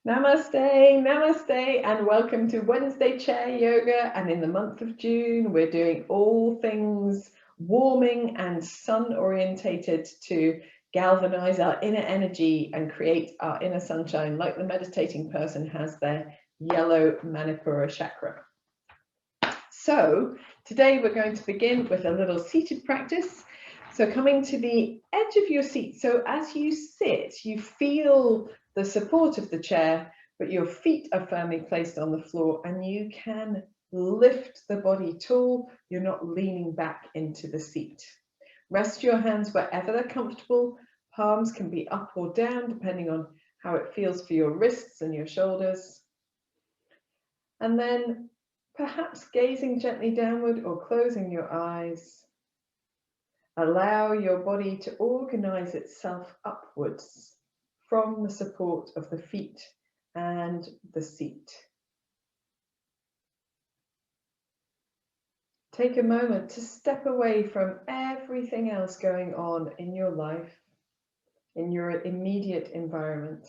Namaste, namaste, and welcome to Wednesday Chair Yoga. And in the month of June, we're doing all things warming and sun orientated to galvanize our inner energy and create our inner sunshine, like the meditating person has their yellow Manipura chakra. So today we're going to begin with a little seated practice. So coming to the edge of your seat. So as you sit, you feel the support of the chair, but your feet are firmly placed on the floor and you can lift the body tall. You're not leaning back into the seat. Rest your hands wherever they're comfortable. Palms can be up or down, depending on how it feels for your wrists and your shoulders. And then perhaps gazing gently downward or closing your eyes. Allow your body to organize itself upwards from the support of the feet and the seat. Take a moment to step away from everything else going on in your life, in your immediate environment,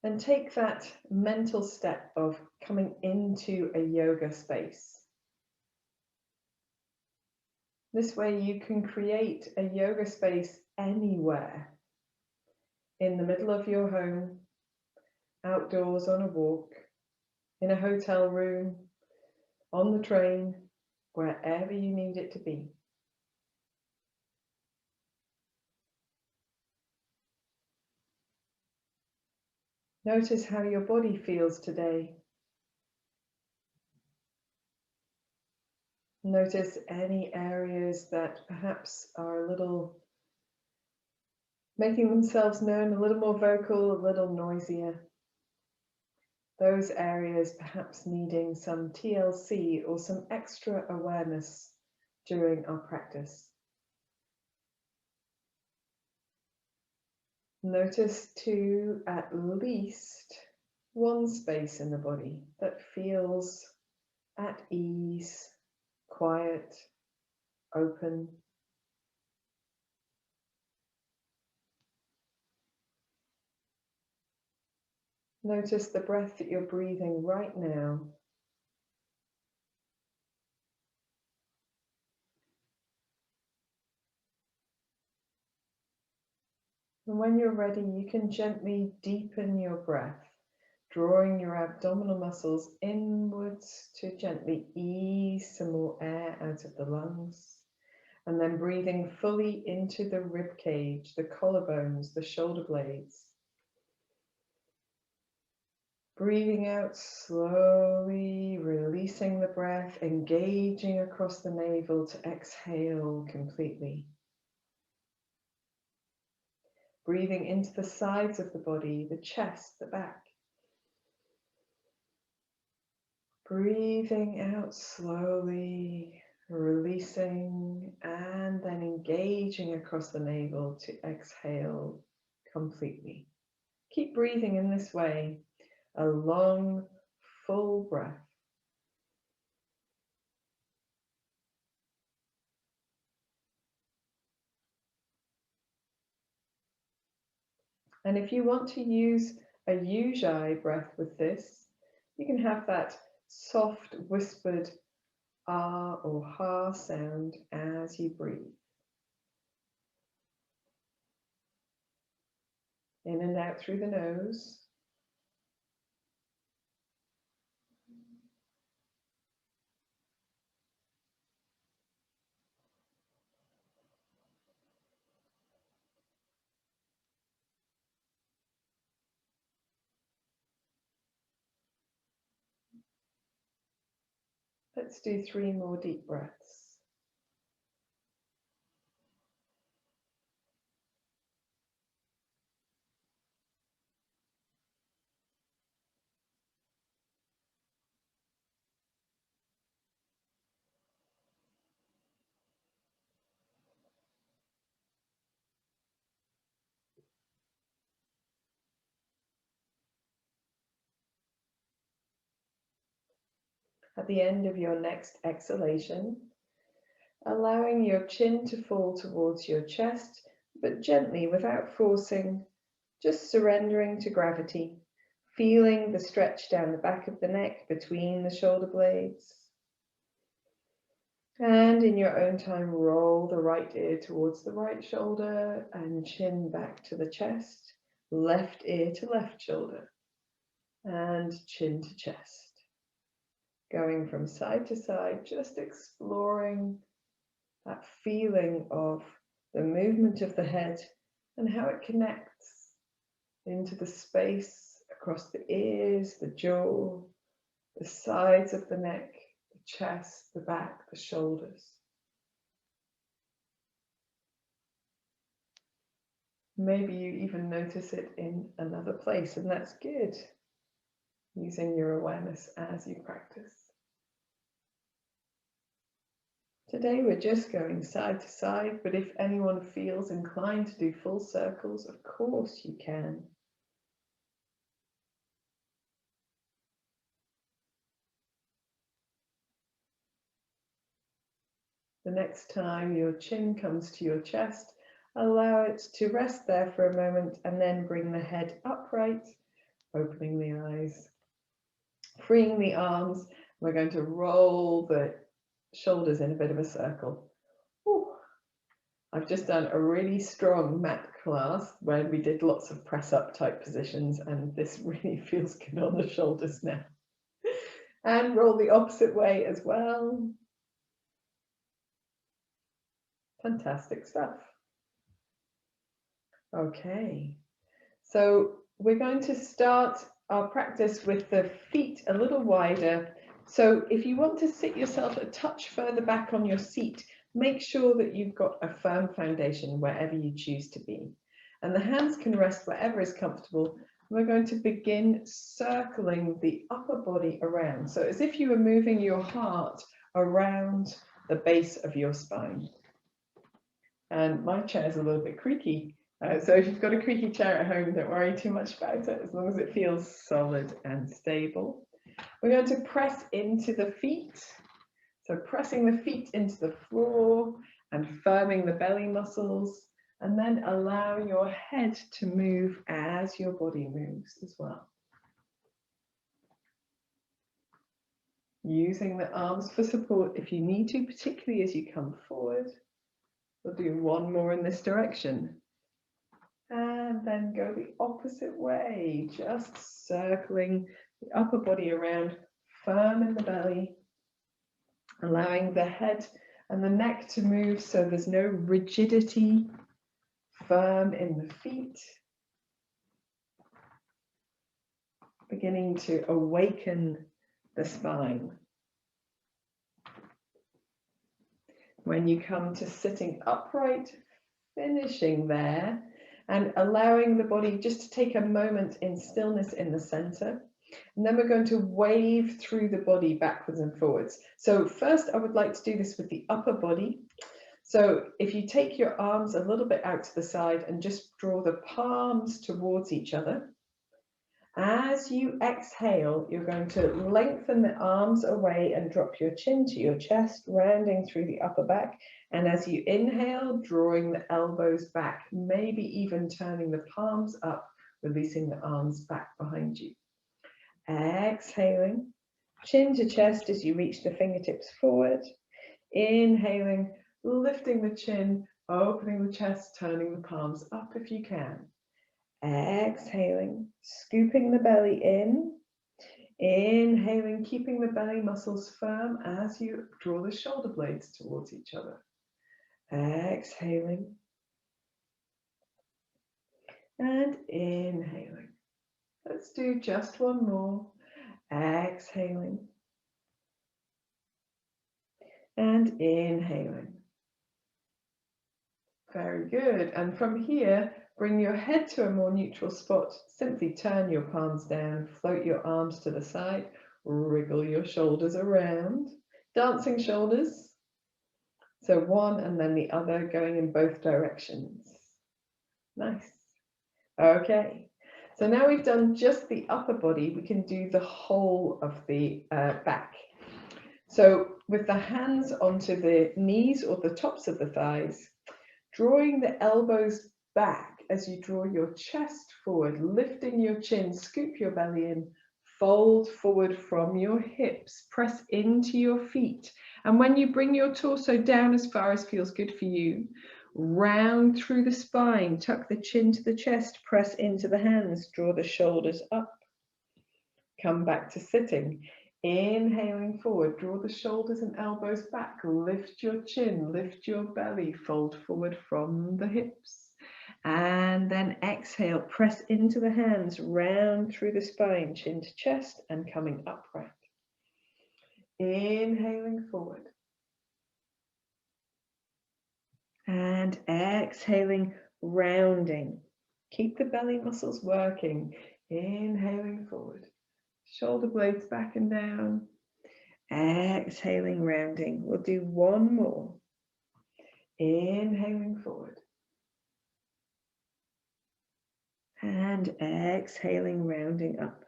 and take that mental step of coming into a yoga space. This way you can create a yoga space anywhere, in the middle of your home, outdoors on a walk, in a hotel room, on the train, wherever you need it to be. Notice how your body feels today. Notice any areas that perhaps are a little making themselves known, a little more vocal, a little noisier. Those areas perhaps needing some TLC or some extra awareness during our practice. Notice too, at least one space in the body that feels at ease, quiet, open. Notice the breath that you're breathing right now. And when you're ready, you can gently deepen your breath, drawing your abdominal muscles inwards to gently ease some more air out of the lungs. And then breathing fully into the rib cage, the collarbones, the shoulder blades. Breathing out slowly, releasing the breath, engaging across the navel to exhale completely. Breathing into the sides of the body, the chest, the back. Breathing out slowly, releasing, and then engaging across the navel to exhale completely. Keep breathing in this way, a long, full breath. And if you want to use a Ujjayi breath with this, you can have that soft, whispered ah or ha sound as you breathe. In and out through the nose. Let's do 3 more deep breaths. At the end of your next exhalation, allowing your chin to fall towards your chest, but gently without forcing, just surrendering to gravity, feeling the stretch down the back of the neck between the shoulder blades. And in your own time, roll the right ear towards the right shoulder and chin back to the chest, left ear to left shoulder and chin to chest. Going from side to side, just exploring that feeling of the movement of the head and how it connects into the space across the ears, the jaw, the sides of the neck, the chest, the back, the shoulders. Maybe you even notice it in another place, and that's good, using your awareness as you practice. Today we're just going side to side, but if anyone feels inclined to do full circles, of course you can. The next time your chin comes to your chest, allow it to rest there for a moment and then bring the head upright, opening the eyes, freeing the arms. We're going to roll the shoulders in a bit of a circle. Ooh. I've just done a really strong mat class where we did lots of press up type positions, and this really feels good on the shoulders now. And roll the opposite way as well. Fantastic stuff. Okay, so we're going to start our practice with the feet a little wider. So if you want to sit yourself a touch further back on your seat, make sure that you've got a firm foundation wherever you choose to be. And the hands can rest wherever is comfortable. We're going to begin circling the upper body around. So as if you were moving your heart around the base of your spine. And my chair is a little bit creaky. So if you've got a creaky chair at home, don't worry too much about it, as long as it feels solid and stable. We're going to press into the feet. So pressing the feet into the floor and firming the belly muscles, and then allow your head to move as your body moves as well. Using the arms for support if you need to, particularly as you come forward. We'll do one more in this direction. And then go the opposite way, just circling the upper body around, firm in the belly, allowing the head and the neck to move so there's no rigidity, firm in the feet, beginning to awaken the spine. When you come to sitting upright, finishing there, and allowing the body just to take a moment in stillness in the center. And then we're going to wave through the body backwards and forwards. So first I would like to do this with the upper body. So if you take your arms a little bit out to the side and just draw the palms towards each other. As you exhale, you're going to lengthen the arms away and drop your chin to your chest, rounding through the upper back. And as you inhale, drawing the elbows back, maybe even turning the palms up, releasing the arms back behind you. Exhaling, chin to chest as you reach the fingertips forward. Inhaling, lifting the chin, opening the chest, turning the palms up if you can. Exhaling, scooping the belly in. Inhaling, keeping the belly muscles firm as you draw the shoulder blades towards each other. Exhaling. And inhaling. Let's do just one more. Exhaling. And inhaling. Very good. And from here, bring your head to a more neutral spot. Simply turn your palms down, float your arms to the side, wriggle your shoulders around. Dancing shoulders. So one and then the other going in both directions. Nice. Okay. So now we've done just the upper body, we can do the whole of the back. So with the hands onto the knees or the tops of the thighs, drawing the elbows back as you draw your chest forward, lifting your chin, scoop your belly in, fold forward from your hips, press into your feet. And when you bring your torso down as far as feels good for you, round through the spine, tuck the chin to the chest, press into the hands, draw the shoulders up. Come back to sitting. Inhaling forward, draw the shoulders and elbows back, lift your chin, lift your belly, fold forward from the hips. And then exhale, press into the hands, round through the spine, chin to chest and coming upright. Inhaling forward. And exhaling, rounding. Keep the belly muscles working. Inhaling forward. Shoulder blades back and down. Exhaling, rounding. We'll do one more. Inhaling forward. And exhaling, rounding up.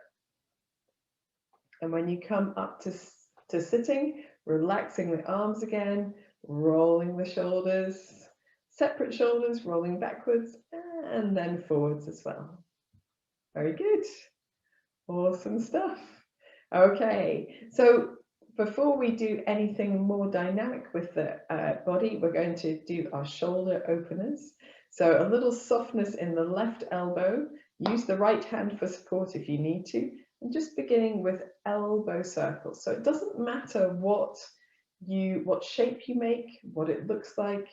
And when you come up to sitting, relaxing the arms again, rolling the shoulders, separate shoulders, rolling backwards and then forwards as well. Very good. Awesome stuff. Okay, so before we do anything more dynamic with the body, we're going to do our shoulder openers. So a little softness in the left elbow. Use the right hand for support if you need to. And just beginning with elbow circles. So it doesn't matter what shape you make, what it looks like.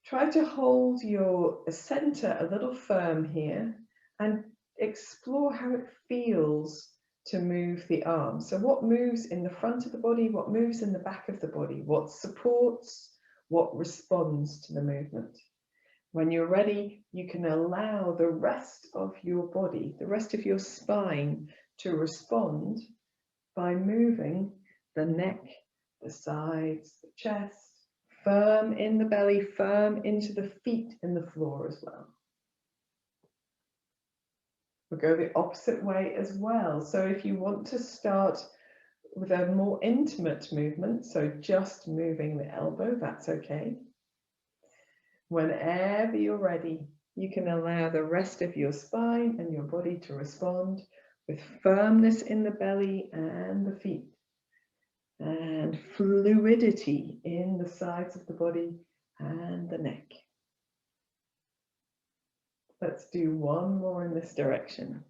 Try to hold your center a little firm here and explore how it feels to move the arm. So what moves in the front of the body, what moves in the back of the body, what supports, what responds to the movement. When you're ready, you can allow the rest of your body, the rest of your spine to respond by moving the neck, the sides, the chest, firm in the belly, firm into the feet in the floor as well. We'll go the opposite way as well. So if you want to start with a more intimate movement, so just moving the elbow, that's okay. Whenever you're ready, you can allow the rest of your spine and your body to respond with firmness in the belly and the feet, and fluidity in the sides of the body and the neck. Let's do one more in this direction.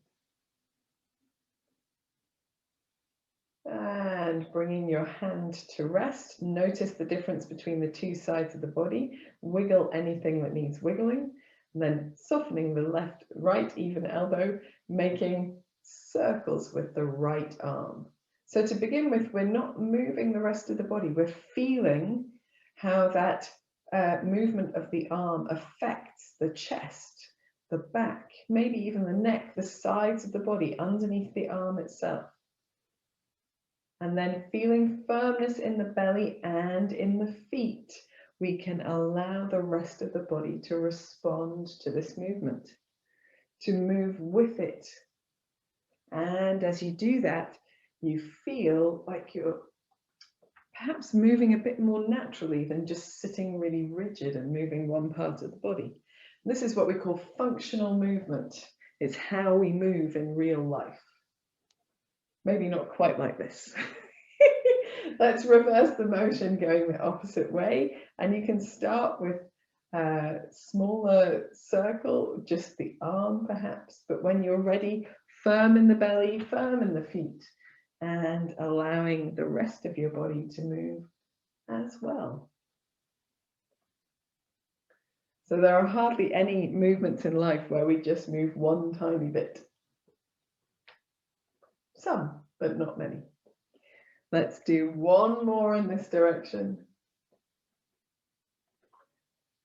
And bringing your hand to rest. Notice the difference between the two sides of the body. Wiggle anything that needs wiggling. And then softening the right even elbow, making circles with the right arm. So to begin with, we're not moving the rest of the body. We're feeling how that movement of the arm affects the chest, the back, maybe even the neck, the sides of the body, underneath the arm itself. And then feeling firmness in the belly and in the feet, we can allow the rest of the body to respond to this movement, to move with it. And as you do that, you feel like you're perhaps moving a bit more naturally than just sitting really rigid and moving one part of the body. This is what we call functional movement. It's how we move in real life. Maybe not quite like this. Let's reverse the motion going the opposite way. And you can start with a smaller circle, just the arm perhaps. But when you're ready, firm in the belly, firm in the feet, and allowing the rest of your body to move as well. So there are hardly any movements in life where we just move one tiny bit. Some, but not many. Let's do one more in this direction.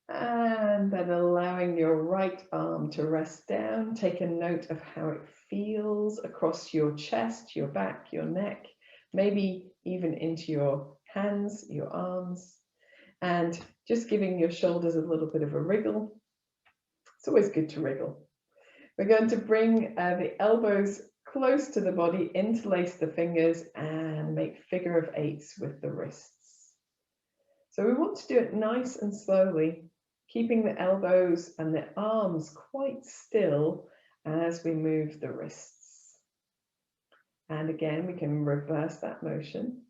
And then allowing your right arm to rest down. Take a note of how it feels across your chest, your back, your neck, maybe even into your hands, your arms. And just giving your shoulders a little bit of a wriggle. It's always good to wriggle. We're going to bring the elbows close to the body, interlace the fingers, and make figure of eights with the wrists. So we want to do it nice and slowly. keeping the elbows and the arms quite still as we move the wrists. And again, we can reverse that motion.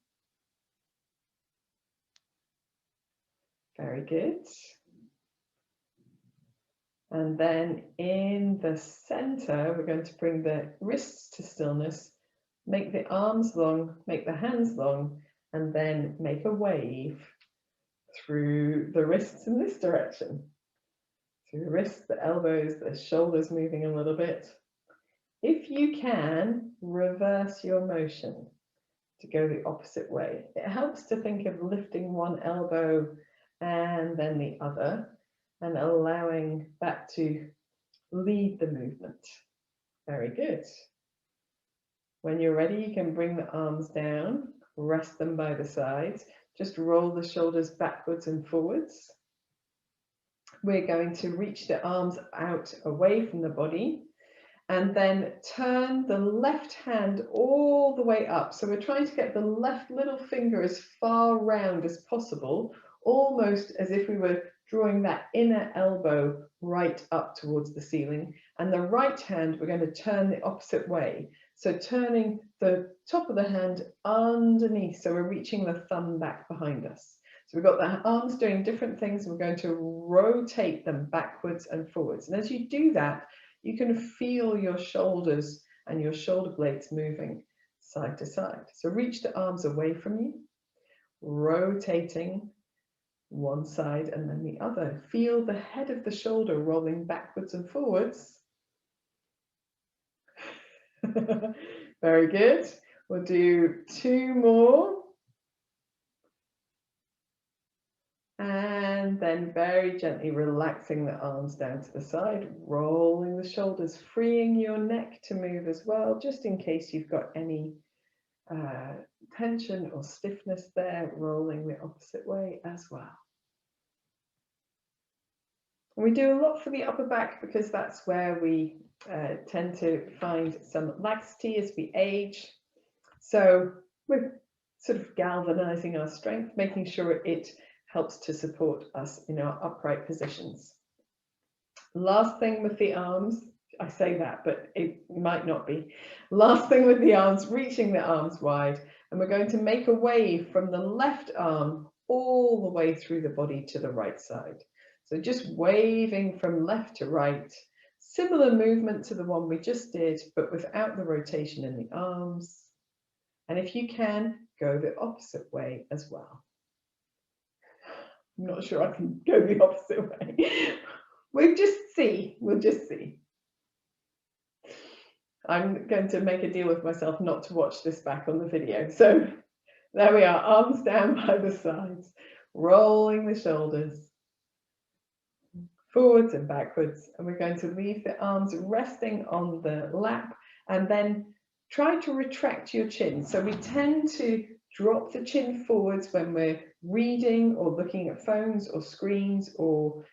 Very good. And then in the center, we're going to bring the wrists to stillness, make the arms long, make the hands long, and then make a wave through the wrists in this direction. Through the wrists, the elbows, the shoulders moving a little bit. If you can, reverse your motion to go the opposite way. It helps to think of lifting one elbow and then the other, and allowing that to lead the movement. Very good. When you're ready, you can bring the arms down, rest them by the sides, just roll the shoulders backwards and forwards. We're going to reach the arms out away from the body and then turn the left hand all the way up. So we're trying to get the left little finger as far round as possible, almost as if we were drawing that inner elbow right up towards the ceiling. And the right hand, we're going to turn the opposite way. So turning the top of the hand underneath, so we're reaching the thumb back behind us. So we've got the arms doing different things. We're going to rotate them backwards and forwards. And as you do that, you can feel your shoulders and your shoulder blades moving side to side. So reach the arms away from you, rotating one side and then the other. Feel the head of the shoulder rolling backwards and forwards. Very good. We'll do 2 more. And then very gently relaxing the arms down to the side, rolling the shoulders, freeing your neck to move as well, just in case you've got any tension or stiffness there, rolling the opposite way as well. And we do a lot for the upper back because that's where we tend to find some laxity as we age. So we're sort of galvanizing our strength, making sure it helps to support us in our upright positions. Last thing with the arms, I say that, but it might not be. Last thing with the arms, reaching the arms wide, and we're going to make a wave from the left arm all the way through the body to the right side. So just waving from left to right, similar movement to the one we just did, but without the rotation in the arms. And if you can, go the opposite way as well. I'm not sure I can go the opposite way. We'll just see. I'm going to make a deal with myself not to watch this back on the video. So there we are, arms down by the sides, rolling the shoulders forwards and backwards. And we're going to leave the arms resting on the lap and then try to retract your chin. So we tend to drop the chin forwards when we're reading or looking at phones or screens or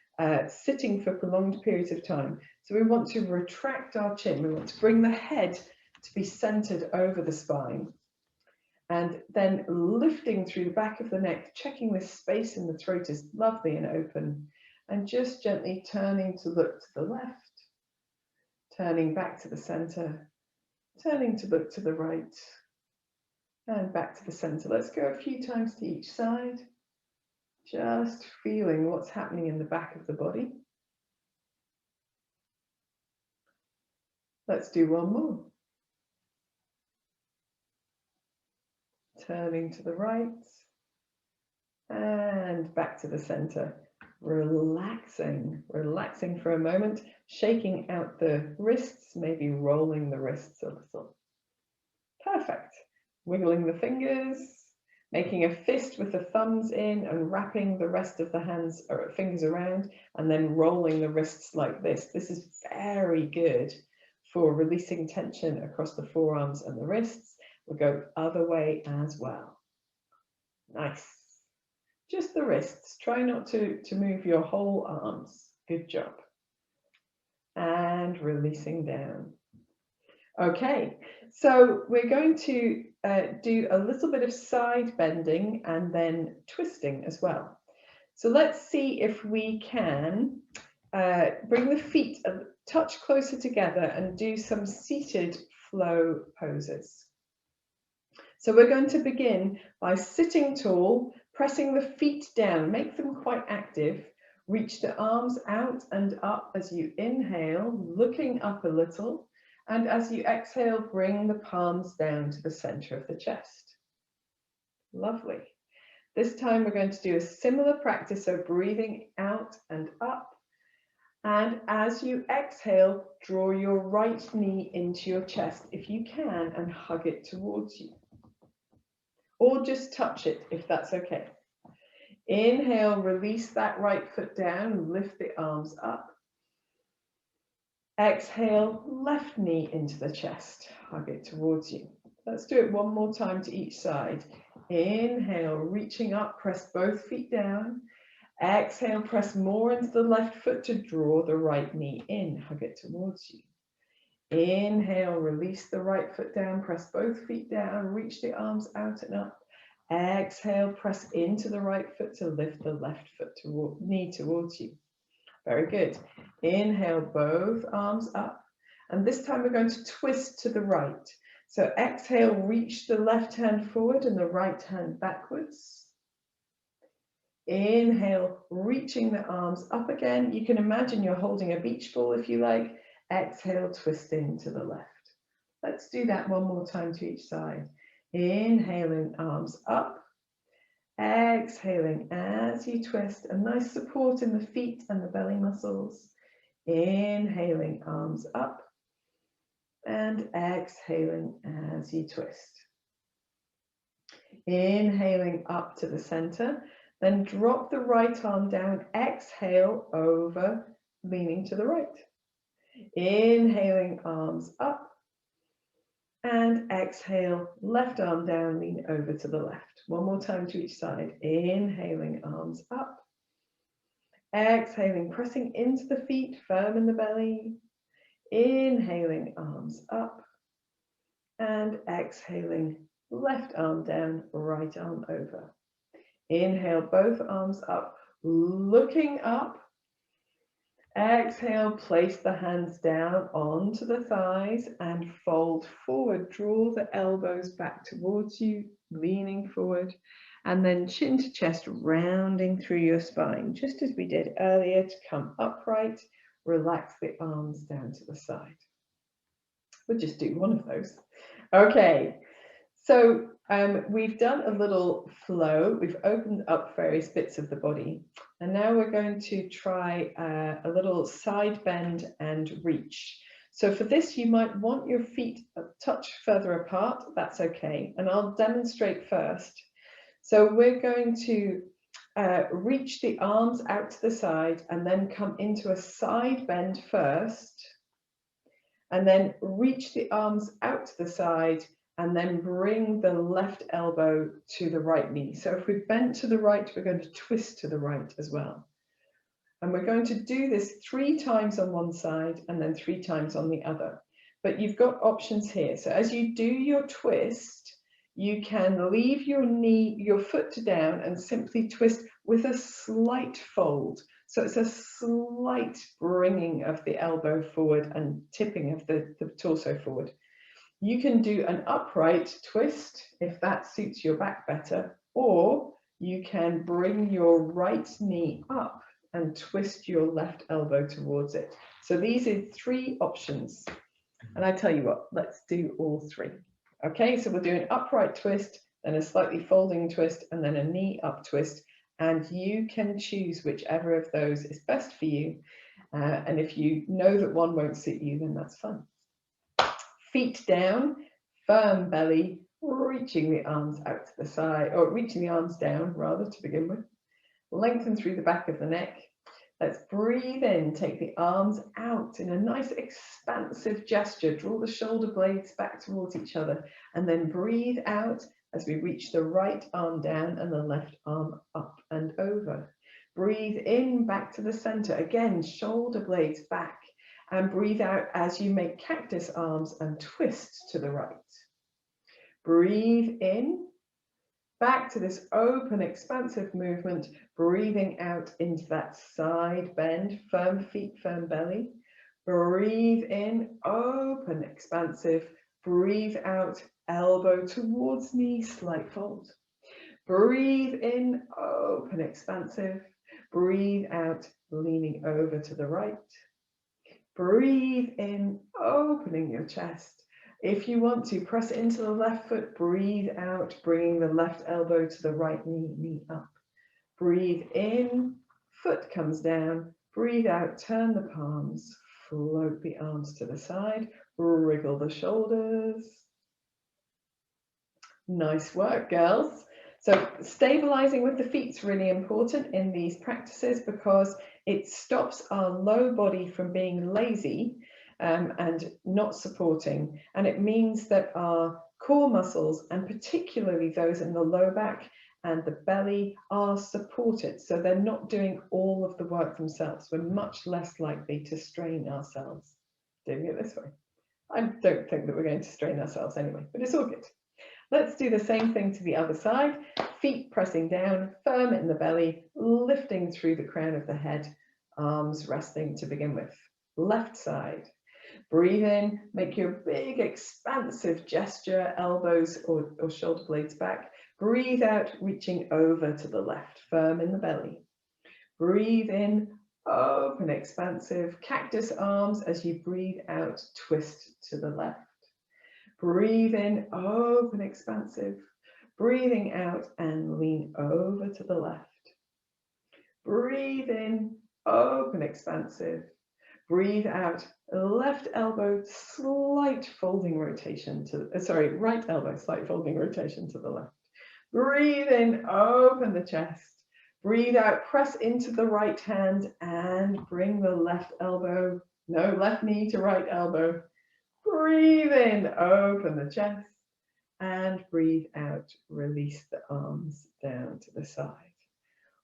sitting for prolonged periods of time. So we want to retract our chin. We want to bring the head to be centered over the spine. And then lifting through the back of the neck, checking this space in the throat is lovely and open. And just gently turning to look to the left, turning back to the center, turning to look to the right, and back to the center. Let's go a few times to each side. Just feeling what's happening in the back of the body. Let's do one more. Turning to the right and back to the center. Relaxing for a moment, shaking out the wrists, maybe rolling the wrists a little. Perfect. Wiggling the fingers, making a fist with the thumbs in and wrapping the rest of the hands or fingers around and then rolling the wrists like this. This is very good for releasing tension across the forearms and the wrists. We'll go other way as well. Nice. Just the wrists. Try not to move your whole arms. Good job. And releasing down. Okay, so we're going to do a little bit of side bending and then twisting as well. So let's see if we can bring the feet a touch closer together and do some seated flow poses. So we're going to begin by sitting tall, pressing the feet down, make them quite active. Reach the arms out and up as you inhale, looking up a little. And as you exhale, bring the palms down to the center of the chest. Lovely. This time we're going to do a similar practice, so breathing out and up. And as you exhale, draw your right knee into your chest if you can and hug it towards you. Or just touch it if that's okay. Inhale, release that right foot down, lift the arms up. Exhale, left knee into the chest, hug it towards you. Let's do it one more time to each side. Inhale, reaching up, press both feet down. Exhale, press more into the left foot to draw the right knee in, hug it towards you. Inhale, release the right foot down, press both feet down, reach the arms out and up. Exhale, press into the right foot to lift the left foot knee towards you. Very good. Inhale, both arms up. And this time we're going to twist to the right. So exhale, reach the left hand forward and the right hand backwards. Inhale, reaching the arms up again. You can imagine you're holding a beach ball if you like. Exhale, twisting to the left. Let's do that one more time to each side. Inhaling, arms up. Exhaling as you twist, a nice support in the feet and the belly muscles. Inhaling, arms up. And exhaling as you twist. Inhaling up to the center. Then drop the right arm down, exhale over, leaning to the right. Inhaling, arms up. And exhale, left arm down, lean over to the left. One more time to each side. Inhaling, arms up. Exhaling, pressing into the feet, firm in the belly. Inhaling, arms up. And exhaling, left arm down, right arm over. Inhale, both arms up, looking up. Exhale, place the hands down onto the thighs and fold forward. Draw the elbows back towards you, leaning forward, and then chin to chest, rounding through your spine, just as we did earlier, to come upright. Relax the arms down to the side. We'll just do one of those. Okay, so we've done a little flow. We've opened up various bits of the body. And now we're going to try a little side bend and reach. So for this, you might want your feet a touch further apart. That's okay. And I'll demonstrate first. So we're going to reach the arms out to the side and then come into a side bend first. And then reach the arms out to the side and then bring the left elbow to the right knee. So if we've bent to the right, we're going to twist to the right as well. And we're going to do this 3 times on one side and then 3 times on the other. But you've got options here. So as you do your twist, you can leave your foot down and simply twist with a slight fold. So it's a slight bringing of the elbow forward and tipping of the torso forward. You can do an upright twist if that suits your back better, or you can bring your right knee up and twist your left elbow towards it. So these are 3 options. And I tell you what, let's do all 3. Okay, so we'll do an upright twist, then a slightly folding twist, and then a knee up twist. And you can choose whichever of those is best for you. And if you know that one won't suit you, then that's fun. Feet down, firm belly, reaching the arms out to the side, or reaching the arms down rather to begin with. Lengthen through the back of the neck. Let's breathe in, take the arms out in a nice expansive gesture. Draw the shoulder blades back towards each other and then breathe out as we reach the right arm down and the left arm up and over. Breathe in back to the center. Again, shoulder blades back. And breathe out as you make cactus arms and twist to the right. Breathe in Back to this open, expansive movement, breathing out into that side bend, firm feet, firm belly. Breathe in, open, expansive. Breathe out, elbow towards knee, slight fold. Breathe in, open, expansive. Breathe out, leaning over to the right. Breathe in, opening your chest. If you want to, press into the left foot. Breathe out, bringing the left elbow to the right knee, knee up. Breathe in, foot comes down. Breathe out, turn the palms. Float the arms to the side. Wriggle the shoulders. Nice work, girls. So stabilizing with the feet is really important in these practices because it stops our low body from being lazy and not supporting. And it means that our core muscles, and particularly those in the low back and the belly, are supported. So they're not doing all of the work themselves. We're much less likely to strain ourselves doing it this way. I don't think that we're going to strain ourselves anyway, but it's all good. Let's do the same thing to the other side. Feet pressing down, firm in the belly, lifting through the crown of the head, arms resting to begin with. Left side. Breathe in, make your big expansive gesture, elbows or shoulder blades back. Breathe out, reaching over to the left, firm in the belly. Breathe in, open, expansive, cactus arms as you breathe out, twist to the left. Breathe in, open, expansive. Breathing out and lean over to the left. Breathe in, open, expansive. Breathe out, left elbow, slight folding rotation to, right elbow, slight folding rotation to the left. Breathe in, open the chest. Breathe out, press into the right hand and bring the left elbow, left knee to right elbow. Breathe in, open the chest, and breathe out, release the arms down to the side.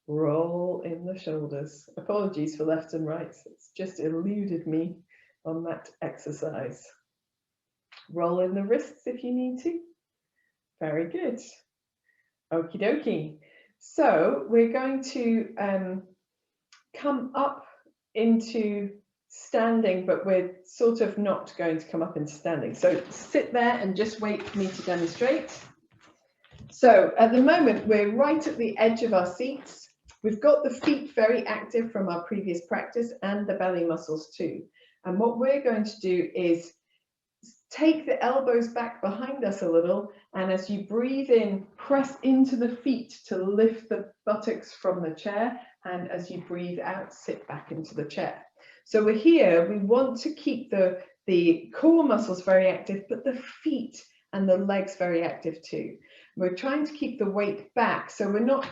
Roll in the shoulders. Apologies for left and right, it's just eluded me on that exercise. Roll in the wrists if you need to. Very good. Okie dokie. So we're going to come up into standing, but we're sort of not going to come up into standing. So sit there and just wait for me to demonstrate. So at the moment, we're right at the edge of our seats. We've got the feet very active from our previous practice and the belly muscles too. And what we're going to do is take the elbows back behind us a little, and as you breathe in, press into the feet to lift the buttocks from the chair, and as you breathe out, sit back into the chair. So we're here, we want to keep the core muscles very active, but the feet and the legs very active too. We're trying to keep the weight back, so we're not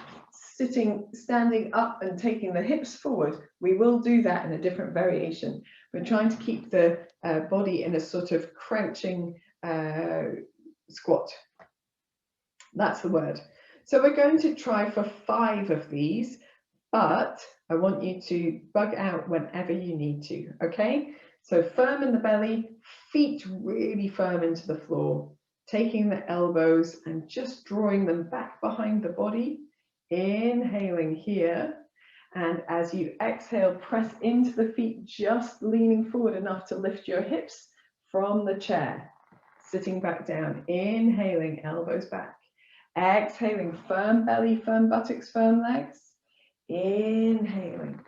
standing up and taking the hips forward. We will do that in a different variation. We're trying to keep the body in a sort of crouching squat. That's the word. So we're going to try for 5 of these, but I want you to bug out whenever you need to, okay? So firm in the belly, feet really firm into the floor, taking the elbows and just drawing them back behind the body, inhaling here. And as you exhale, press into the feet, just leaning forward enough to lift your hips from the chair. Sitting back down, inhaling, elbows back. Exhaling, firm belly, firm buttocks, firm legs. Inhaling.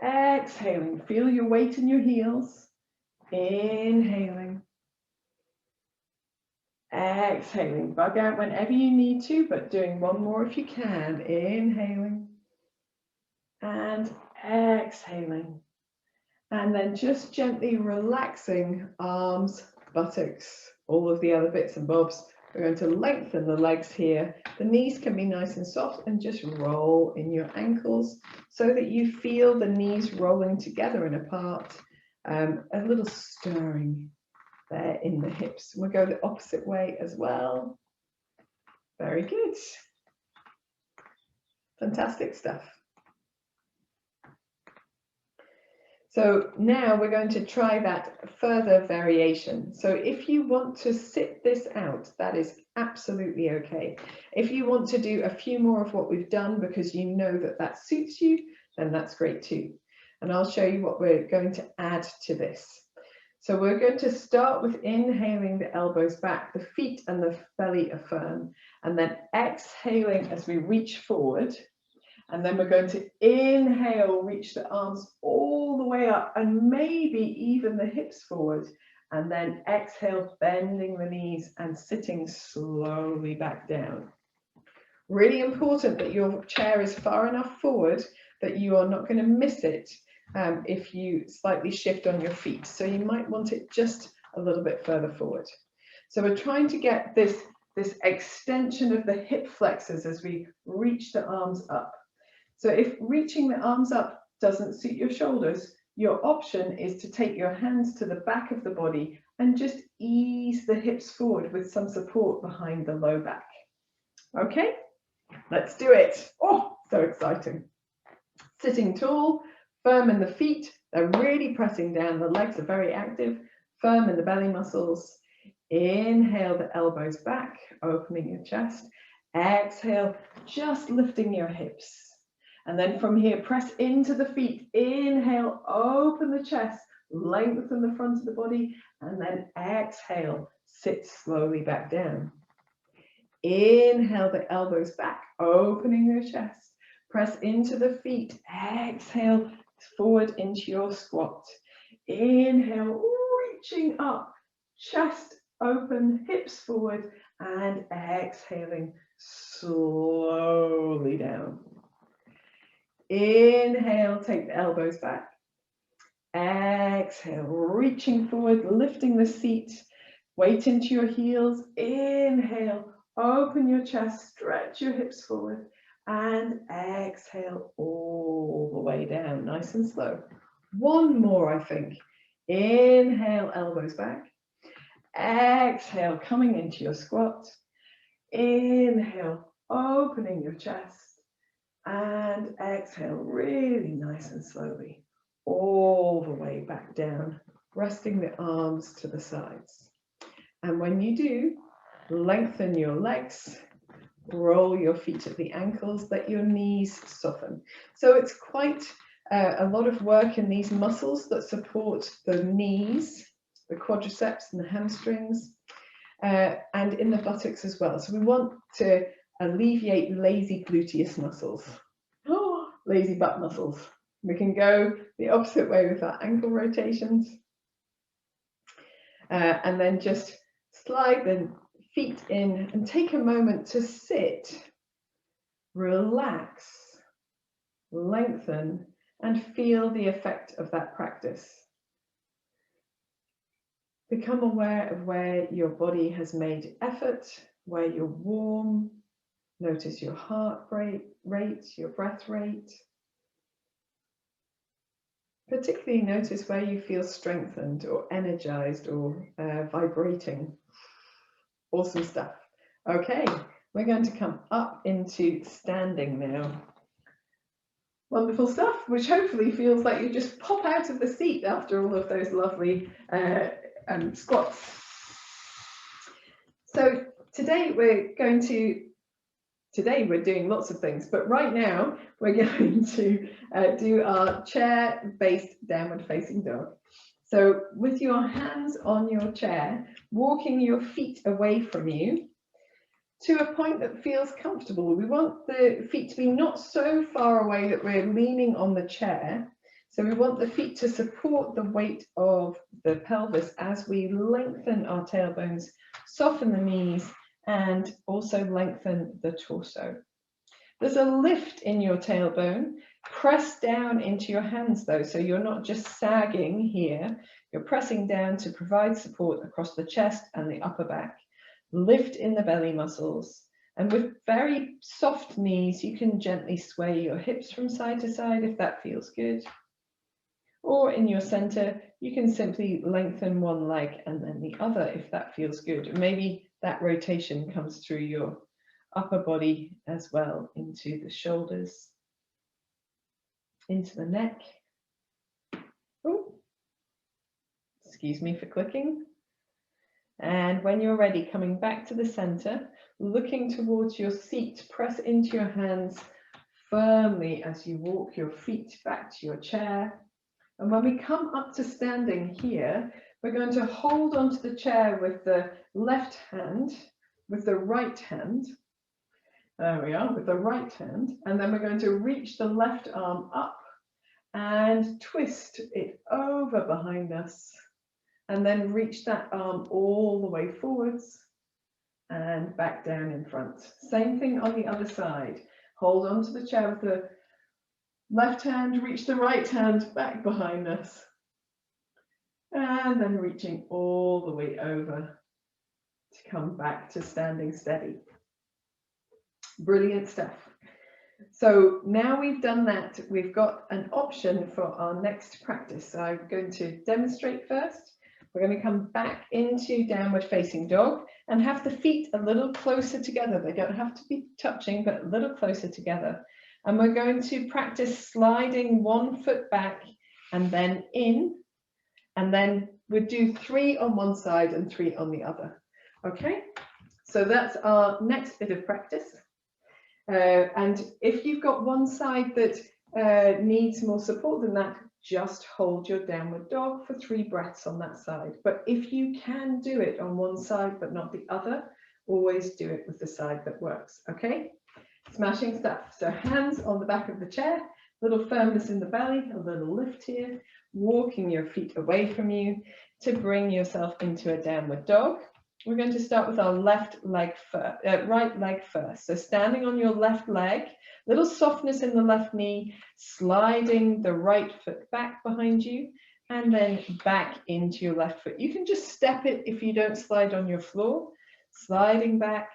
Exhaling, feel your weight in your heels. Inhaling. Exhaling, bug out whenever you need to, but doing one more if you can. Inhaling and exhaling. And then just gently relaxing arms, buttocks, all of the other bits and bobs. We're going to lengthen the legs here. The knees can be nice and soft, and just roll in your ankles so that you feel the knees rolling together and apart. A little stirring there in the hips. We'll go the opposite way as well. Very good. Fantastic stuff. So now we're going to try that further variation. So if you want to sit this out, that is absolutely okay. If you want to do a few more of what we've done because you know that that suits you, then that's great too. And I'll show you what we're going to add to this. So we're going to start with inhaling the elbows back, the feet and the belly are firm, and then exhaling as we reach forward. And then we're going to inhale, reach the arms all the way up and maybe even the hips forward. And then exhale, bending the knees and sitting slowly back down. Really important that your chair is far enough forward that you are not going to miss it if you slightly shift on your feet. So you might want it just a little bit further forward. So we're trying to get this extension of the hip flexors as we reach the arms up. So if reaching the arms up doesn't suit your shoulders, your option is to take your hands to the back of the body and just ease the hips forward with some support behind the low back. Okay, let's do it. Oh, so exciting. Sitting tall, firm in the feet. They're really pressing down. The legs are very active, firm in the belly muscles. Inhale the elbows back, opening your chest. Exhale, just lifting your hips. And then from here, press into the feet. Inhale, open the chest, lengthen the front of the body, and then exhale, sit slowly back down. Inhale the elbows back, opening your chest. Press into the feet. Exhale, forward into your squat. Inhale, reaching up, chest open, hips forward, and exhaling slowly down. Inhale, take the elbows back. Exhale, reaching forward, lifting the seat. Weight into your heels. Inhale, open your chest, stretch your hips forward, and exhale all the way down, nice and slow. One more, I think. Inhale, elbows back. Exhale, coming into your squat. Inhale, opening your chest. And exhale, really nice and slowly, all the way back down, resting the arms to the sides. And when you do, lengthen your legs, roll your feet at the ankles, let your knees soften. So it's quite a lot of work in these muscles that support the knees, the quadriceps and the hamstrings, and in the buttocks as well. So we want to alleviate lazy gluteus muscles. Oh, lazy butt muscles. We can go the opposite way with our ankle rotations. And then just slide the feet in and take a moment to sit, relax, lengthen, and feel the effect of that practice. Become aware of where your body has made effort, where you're warm. Notice your heart rate, your breath rate. Particularly notice where you feel strengthened or energized or vibrating. Awesome stuff. Okay, we're going to come up into standing now. Wonderful stuff, which hopefully feels like you just pop out of the seat after all of those lovely squats. So today we're doing lots of things, but right now we're going to do our chair-based downward facing dog. So with your hands on your chair, walking your feet away from you to a point that feels comfortable. We want the feet to be not so far away that we're leaning on the chair. So we want the feet to support the weight of the pelvis as we lengthen our tailbones, soften the knees, and also lengthen the torso. There's a lift in your tailbone. Press down into your hands though, so you're not just sagging here. You're pressing down to provide support across the chest and the upper back. Lift in the belly muscles. And with very soft knees, you can gently sway your hips from side to side if that feels good. Or in your center, you can simply lengthen one leg and then the other if that feels good. Maybe that rotation comes through your upper body as well, into the shoulders, into the neck. Excuse me for clicking. And when you're ready, coming back to the center, looking towards your seat, press into your hands firmly as you walk your feet back to your chair. And when we come up to standing here, we're going to hold onto the chair with the left hand, with the right hand. There we are, with the right hand. And then we're going to reach the left arm up and twist it over behind us. And then reach that arm all the way forwards and back down in front. Same thing on the other side. Hold onto the chair with the left hand, reach the right hand back behind us. And then reaching all the way over to come back to standing steady. Brilliant stuff. So now we've done that, we've got an option for our next practice. So I'm going to demonstrate first. We're going to come back into downward facing dog and have the feet a little closer together. They don't have to be touching, but a little closer together. And we're going to practice sliding one foot back and then in, and then we'll do 3 on one side and 3 on the other. Okay, so that's our next bit of practice. And if you've got one side that needs more support than that, just hold your downward dog for 3 breaths on that side. But if you can do it on one side but not the other, always do it with the side that works. Okay, smashing stuff. So hands on the back of the chair, little firmness in the belly, a little lift here, walking your feet away from you to bring yourself into a downward dog. We're going to start with our left leg first, right leg first. So standing on your left leg, little softness in the left knee, sliding the right foot back behind you, and then back into your left foot. You can just step it if you don't slide on your floor, sliding back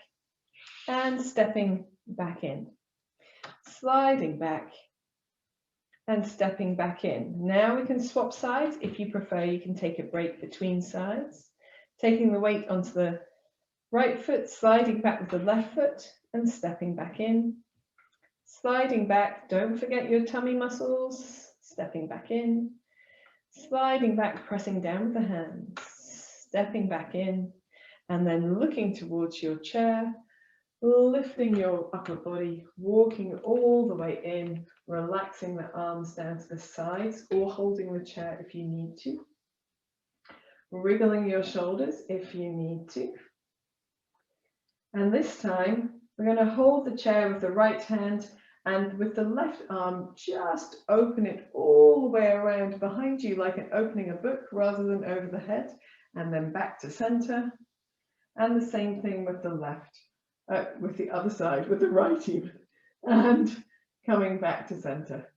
and stepping back in, sliding back and stepping back in. Now we can swap sides. If you prefer, you can take a break between sides. Taking the weight onto the right foot, sliding back with the left foot and stepping back in. Sliding back, don't forget your tummy muscles, stepping back in. Sliding back, pressing down with the hands, stepping back in, and then looking towards your chair, lifting your upper body, walking all the way in, relaxing the arms down to the sides or holding the chair if you need to. Wriggling your shoulders if you need to. And this time, we're going to hold the chair with the right hand and with the left arm, just open it all the way around behind you like opening a book rather than over the head, and then back to center. And the same thing with the left, with the other side, with the right even, and coming back to center.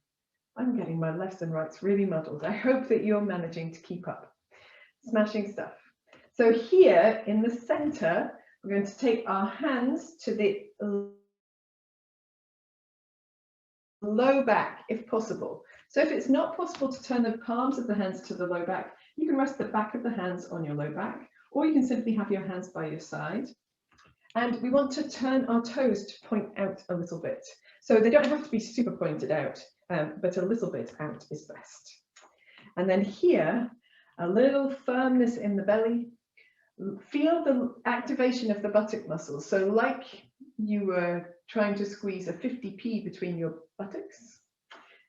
I'm getting my lefts and rights really muddled. I hope that you're managing to keep up. Smashing stuff. So here in the center, we're going to take our hands to the low back if possible. So if it's not possible to turn the palms of the hands to the low back, you can rest the back of the hands on your low back, or you can simply have your hands by your side. And we want to turn our toes to point out a little bit. So they don't have to be super pointed out, but a little bit out is best. And then here, a little firmness in the belly. Feel the activation of the buttock muscles. So like you were trying to squeeze a 50p between your buttocks.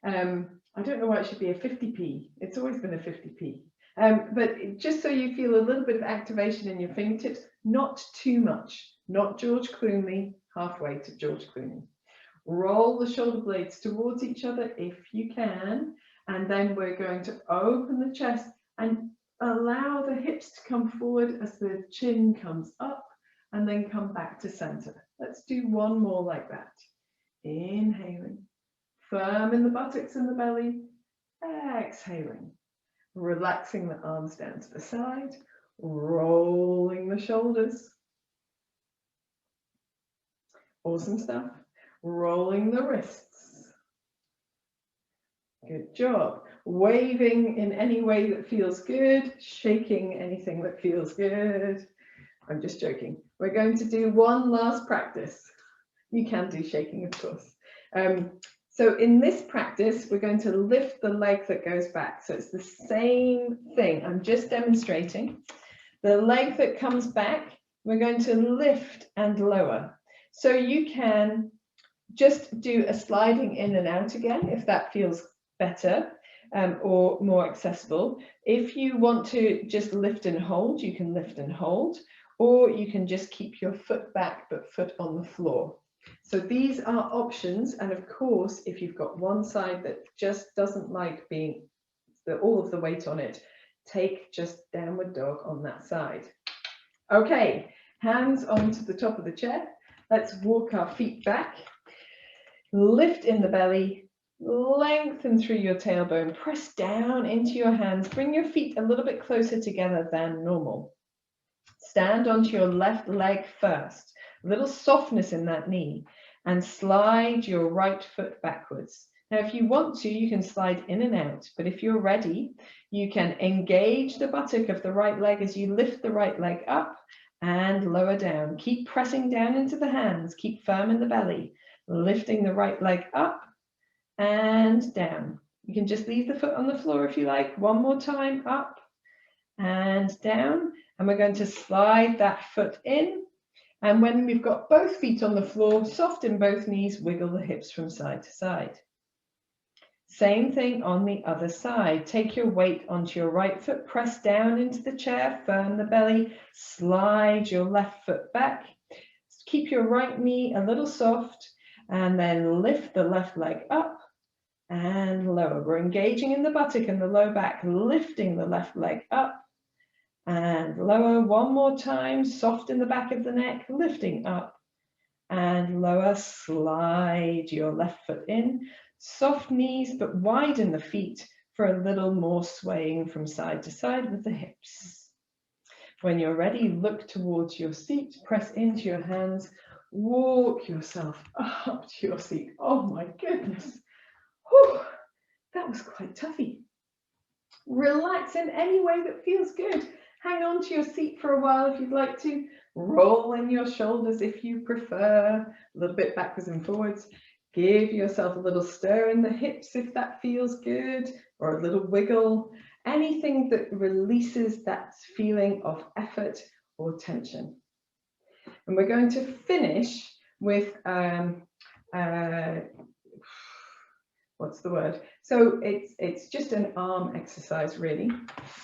I don't know why it should be a 50p. It's always been a 50p. But just so you feel a little bit of activation in your fingertips, not too much. Not George Clooney, halfway to George Clooney. Roll the shoulder blades towards each other if you can. And then we're going to open the chest and allow the hips to come forward as the chin comes up and then come back to center. Let's do one more like that. Inhaling, firm in the buttocks and the belly. Exhaling, relaxing the arms down to the side, rolling the shoulders. Awesome stuff. Rolling the wrists. Good job. Waving in any way that feels good, shaking anything that feels good. I'm just joking. We're going to do one last practice. You can do shaking, of course. So in this practice, we're going to lift the leg that goes back. So it's the same thing. I'm just demonstrating. The leg that comes back, we're going to lift and lower. So you can just do a sliding in and out again, if that feels better or more accessible. If you want to just lift and hold, you can lift and hold, or you can just keep your foot back, but foot on the floor. So these are options. And of course, if you've got one side that just doesn't like being all of the weight on it, take just downward dog on that side. Okay, hands onto the top of the chair. Let's walk our feet back. Lift in the belly, lengthen through your tailbone, press down into your hands. Bring your feet a little bit closer together than normal. Stand onto your left leg first. A little softness in that knee, and slide your right foot backwards. Now, if you want to, you can slide in and out, but if you're ready, you can engage the buttock of the right leg as you lift the right leg up and lower down. Keep pressing down into the hands, keep firm in the belly, lifting the right leg up and down. You can just leave the foot on the floor if you like. One more time, up and down, and we're going to slide that foot in. And when we've got both feet on the floor, soft in both knees, wiggle the hips from side to side. Same thing on the other side. Take your weight onto your right foot, press down into the chair, firm the belly, slide your left foot back. Keep your right knee a little soft, and then lift the left leg up and lower. We're engaging in the buttock and the low back, lifting the left leg up and lower. One more time, soft in the back of the neck, lifting up and lower. Slide your left foot in, soft knees, but widen the feet for a little more swaying from side to side with the hips. When you're ready, look towards your seat, press into your hands, walk yourself up to your seat. Oh my goodness. Whew, that was quite toughy. Relax in any way that feels good. Hang on to your seat for a while if you'd like to. Roll in your shoulders if you prefer, a little bit backwards and forwards. Give yourself a little stir in the hips if that feels good, or a little wiggle. Anything that releases that feeling of effort or tension. And we're going to finish with what's the word? So it's just an arm exercise really,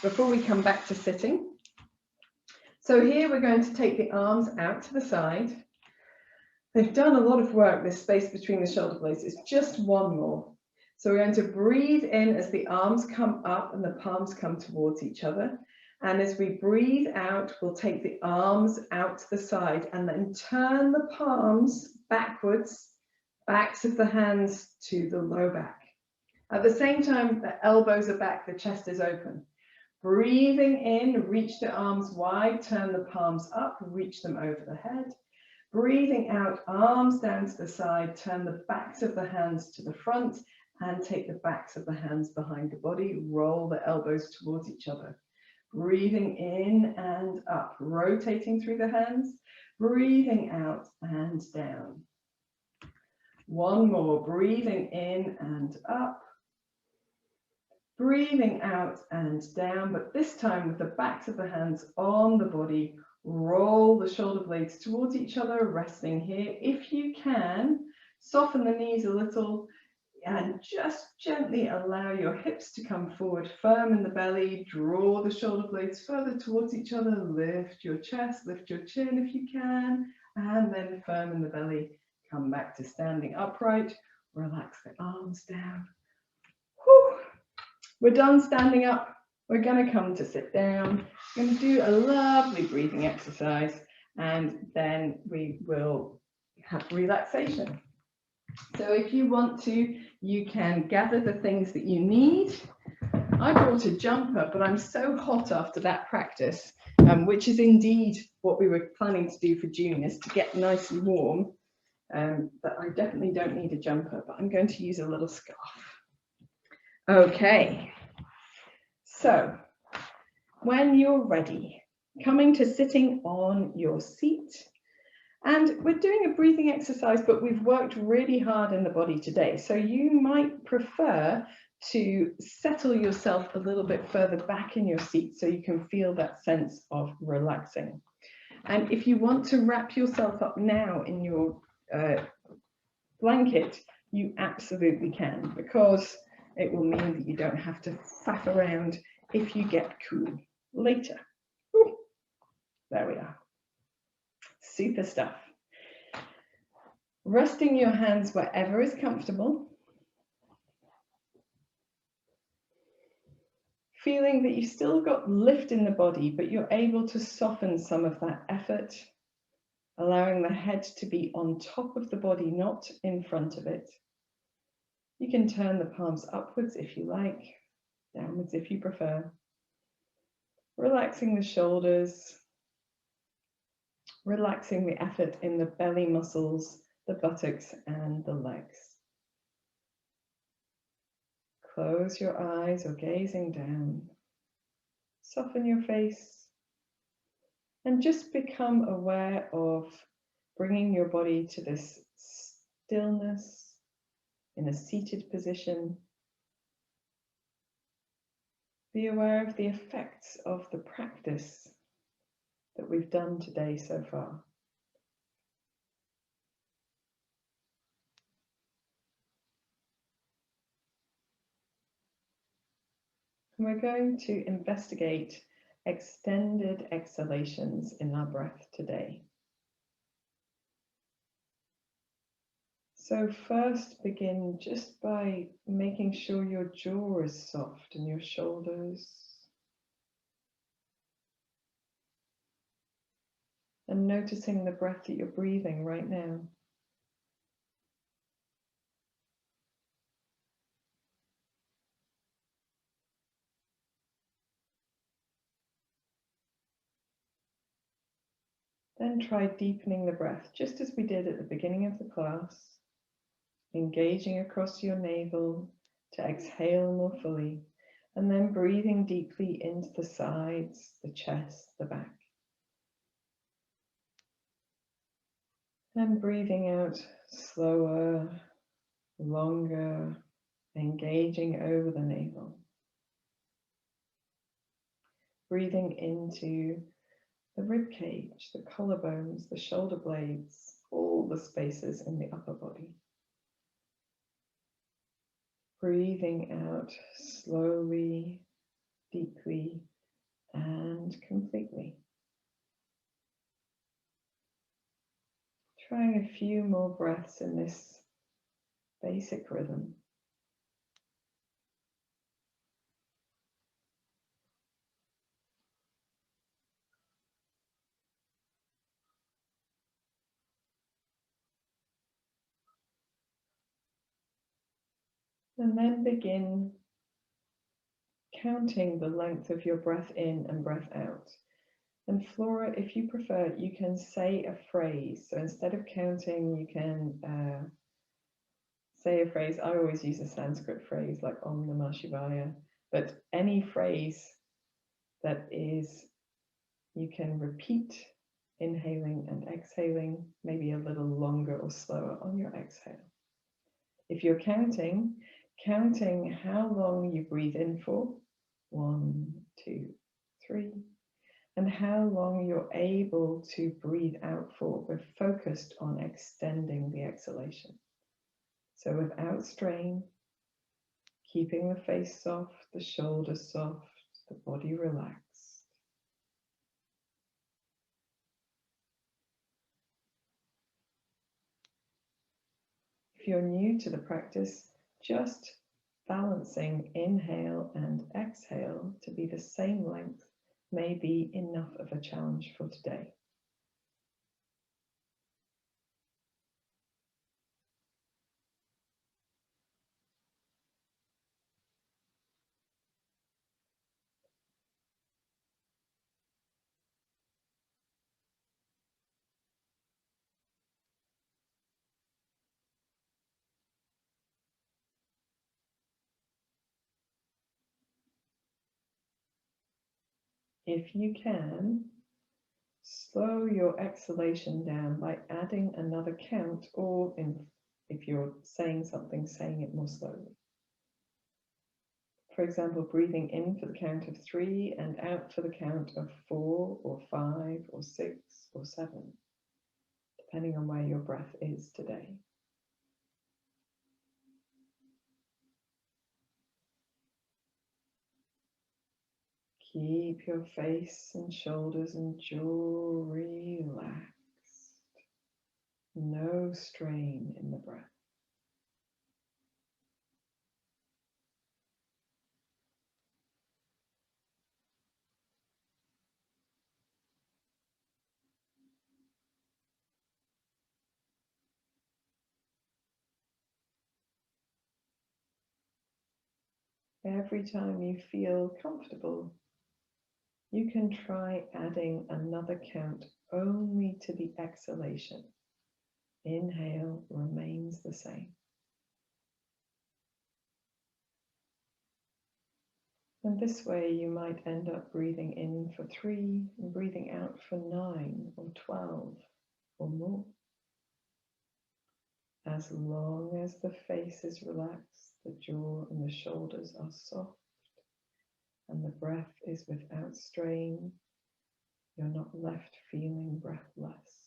before we come back to sitting. So here we're going to take the arms out to the side. They've done a lot of work, this space between the shoulder blades. It's just one more. So we're going to breathe in as the arms come up and the palms come towards each other. And as we breathe out, we'll take the arms out to the side and then turn the palms backwards, backs of the hands to the low back. At the same time, the elbows are back, the chest is open. Breathing in, reach the arms wide, turn the palms up, reach them over the head. Breathing out, arms down to the side, turn the backs of the hands to the front and take the backs of the hands behind the body, roll the elbows towards each other. Breathing in and up, rotating through the hands, breathing out and down. One more, breathing in and up, breathing out and down, but this time with the backs of the hands on the body, roll the shoulder blades towards each other, resting here. If you can, soften the knees a little and just gently allow your hips to come forward, firm in the belly, draw the shoulder blades further towards each other, lift your chest, lift your chin if you can, and then firm in the belly, come back to standing upright, relax the arms down. Whew. We're done standing up. We're going to come to sit down. We're going to do a lovely breathing exercise, and then we will have relaxation. So if you want to, you can gather the things that you need. I brought a jumper, but I'm so hot after that practice, which is indeed what we were planning to do for June, is to get nice and warm. But I definitely don't need a jumper, but I'm going to use a little scarf. Okay, so when you're ready, coming to sitting on your seat, And we're doing a breathing exercise, but we've worked really hard in the body today. So you might prefer to settle yourself a little bit further back in your seat so you can feel that sense of relaxing. And if you want to wrap yourself up now in your blanket, you absolutely can, because it will mean that you don't have to faff around if you get cool later. Ooh, there we are. Super stuff. Resting your hands wherever is comfortable. Feeling that you've still got lift in the body, but you're able to soften some of that effort, allowing the head to be on top of the body, not in front of it. You can turn the palms upwards if you like, downwards if you prefer. Relaxing the shoulders, relaxing the effort in the belly muscles, the buttocks and the legs. Close your eyes or gazing down. Soften your face and just become aware of bringing your body to this stillness in a seated position. Be aware of the effects of the practice that we've done today so far. And we're going to investigate extended exhalations in our breath today. So first begin just by making sure your jaw is soft and your shoulders. And noticing the breath that you're breathing right now. Then try deepening the breath, just as we did at the beginning of the class, engaging across your navel to exhale more fully, and then breathing deeply into the sides, the chest, the back. And breathing out slower, longer, engaging over the navel. Breathing into the rib cage, the collarbones, the shoulder blades, all the spaces in the upper body. Breathing out slowly, deeply, and completely. Trying a few more breaths in this basic rhythm. And then begin counting the length of your breath in and breath out. And Flora, if you prefer, you can say a phrase. So instead of counting, you can say a phrase. I always use a Sanskrit phrase like Om Namah Shivaya, but any phrase that is, you can repeat inhaling and exhaling, maybe a little longer or slower on your exhale. If you're counting how long you breathe in for, 1, 2, 3, and how long you're able to breathe out for. We're focused on extending the exhalation. So without strain, keeping the face soft, the shoulders soft, the body relaxed. If you're new to the practice, just balancing inhale and exhale to be the same length may be enough of a challenge for today. If you can, Slow your exhalation down by adding another count, or if you're saying something, saying it more slowly. For example, breathing in for the count of 3 and out for the count of 4 or 5 or 6 or 7, depending on where your breath is today. Keep your face and shoulders and jaw relaxed. No strain in the breath. Every time you feel comfortable, you can try adding another count only to the exhalation. Inhale remains the same. And this way you might end up breathing in for 3 and breathing out for 9 or 12 or more. As long as the face is relaxed, the jaw and the shoulders are soft, and the breath is without strain, you're not left feeling breathless.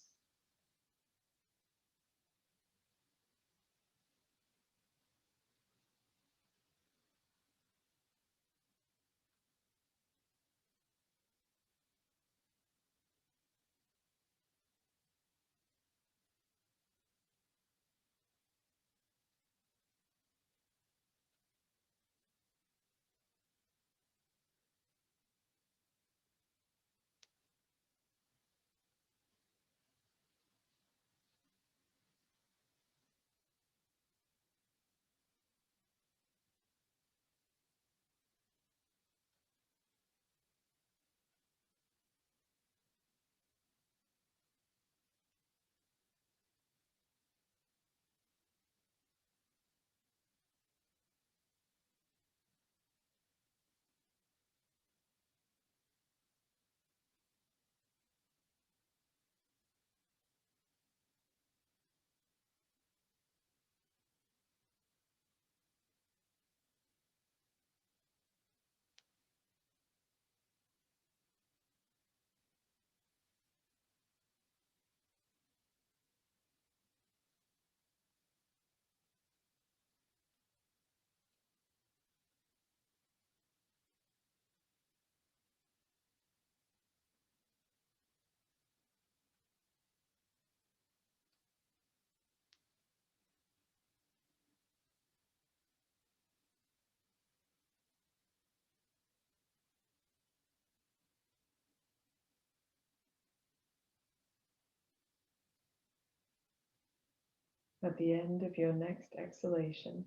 At the end of your next exhalation,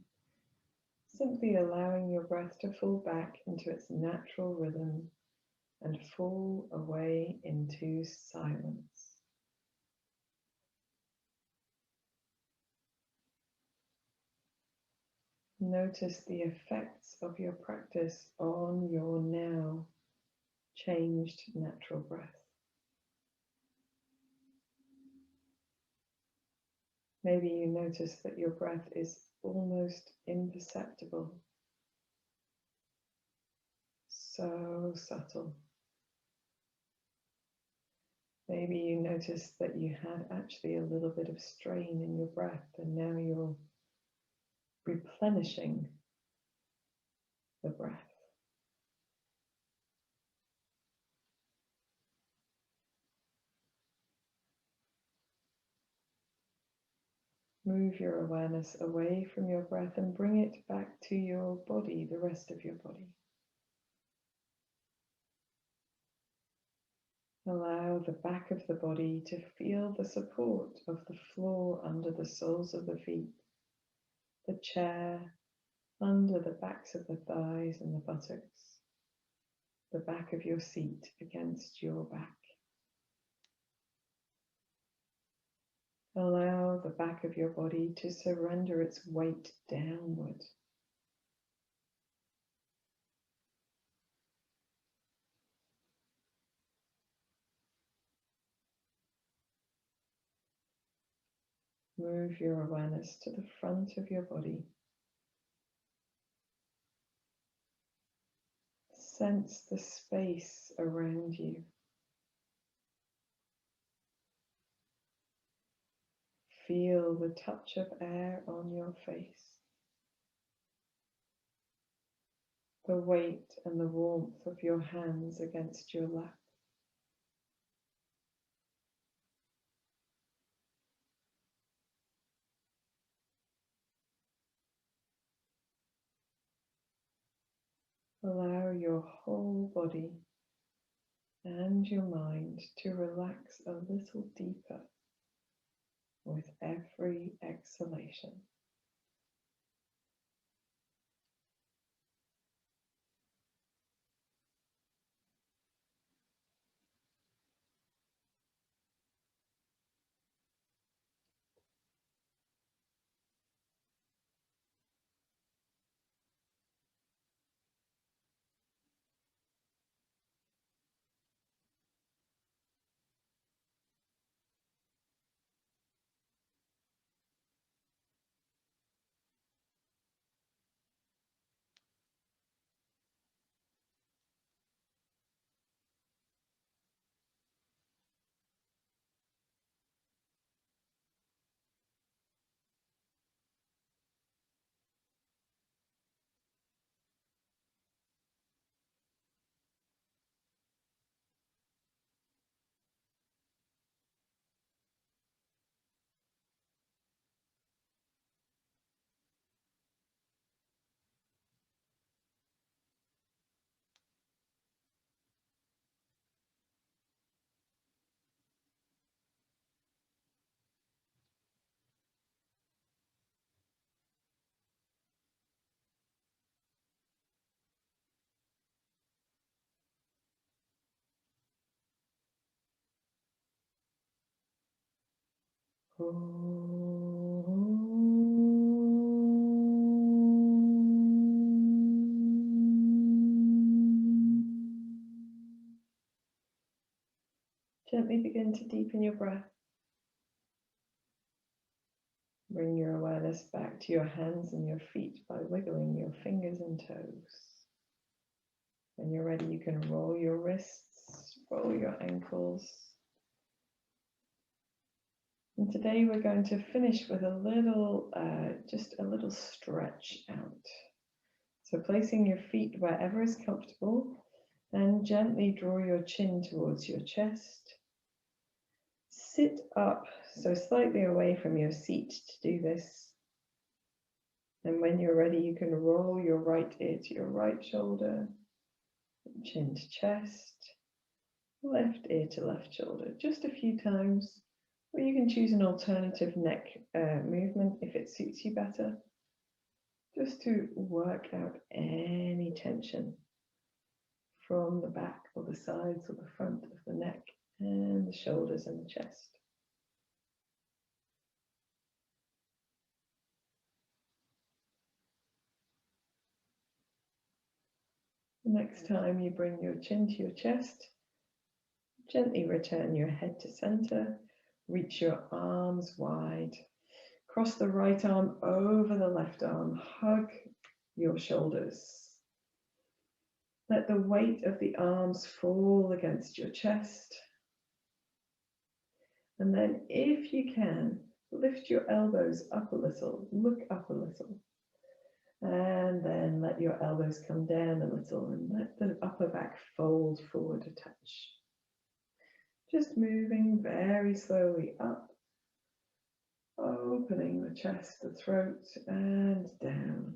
simply allowing your breath to fall back into its natural rhythm and fall away into silence. Notice the effects of your practice on your now changed natural breath. Maybe you notice that your breath is almost imperceptible, so subtle. Maybe you notice that you had actually a little bit of strain in your breath, and now you're replenishing the breath. Move your awareness away from your breath and bring it back to your body, the rest of your body. Allow the back of the body to feel the support of the floor under the soles of the feet, the chair under the backs of the thighs and the buttocks, the back of your seat against your back. Allow the back of your body to surrender its weight downward. Move your awareness to the front of your body. Sense the space around you. Feel the touch of air on your face. The weight and the warmth of your hands against your lap. Allow your whole body and your mind to relax a little deeper with every exhalation. Gently begin to deepen your breath. Bring your awareness back to your hands and your feet by wiggling your fingers and toes. When you're ready, you can roll your wrists, roll your ankles. And today we're going to finish with a little, just a little stretch out. So placing your feet wherever is comfortable and gently draw your chin towards your chest. Sit up, so slightly away from your seat to do this. And when you're ready, you can roll your right ear to your right shoulder, chin to chest, left ear to left shoulder, just a few times. Or you can choose an alternative neck movement if it suits you better, just to work out any tension from the back or the sides or the front of the neck and the shoulders and the chest. The next time you bring your chin to your chest, gently return your head to center, reach your arms wide, cross the right arm over the left arm, hug your shoulders. Let the weight of the arms fall against your chest. And then if you can, lift your elbows up a little, look up a little. And then let your elbows come down a little and let the upper back fold forward a touch. Just moving very slowly up, opening the chest, the throat, and down.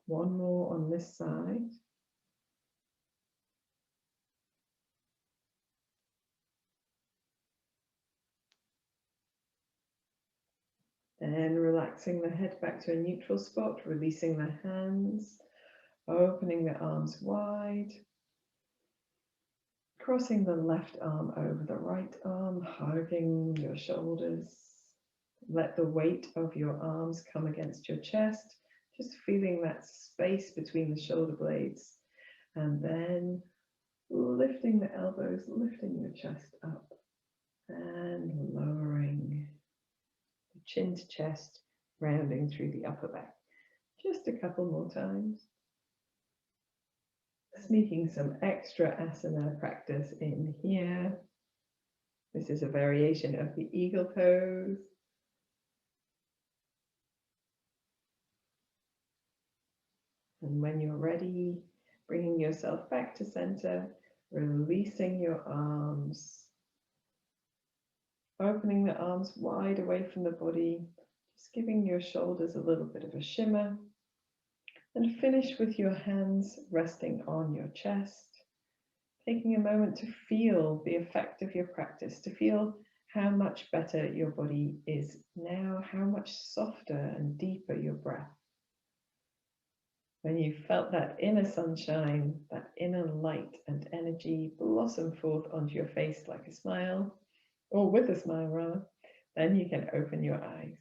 One more on this side. And relaxing the head back to a neutral spot, releasing the hands, opening the arms wide, crossing the left arm over the right arm, hugging your shoulders. Let the weight of your arms come against your chest, just feeling that space between the shoulder blades, and then lifting the elbows, lifting your chest up, and lowering the chin to chest, rounding through the upper back. Just a couple more times. Sneaking some extra asana practice in here. This is a variation of the eagle pose. And when you're ready, bringing yourself back to center, releasing your arms, opening the arms wide away from the body, just giving your shoulders a little bit of a shimmer, and finish with your hands resting on your chest, taking a moment to feel the effect of your practice, to feel how much better your body is now, how much softer and deeper your breath. When you felt that inner sunshine, that inner light and energy blossom forth onto your face like a smile, or with a smile rather, then you can open your eyes.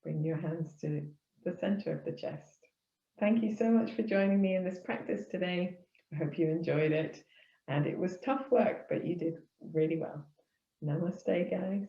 Bring your hands to the center of the chest. Thank you so much for joining me in this practice today. I hope you enjoyed it. And it was tough work, but you did really well. Namaste, guys.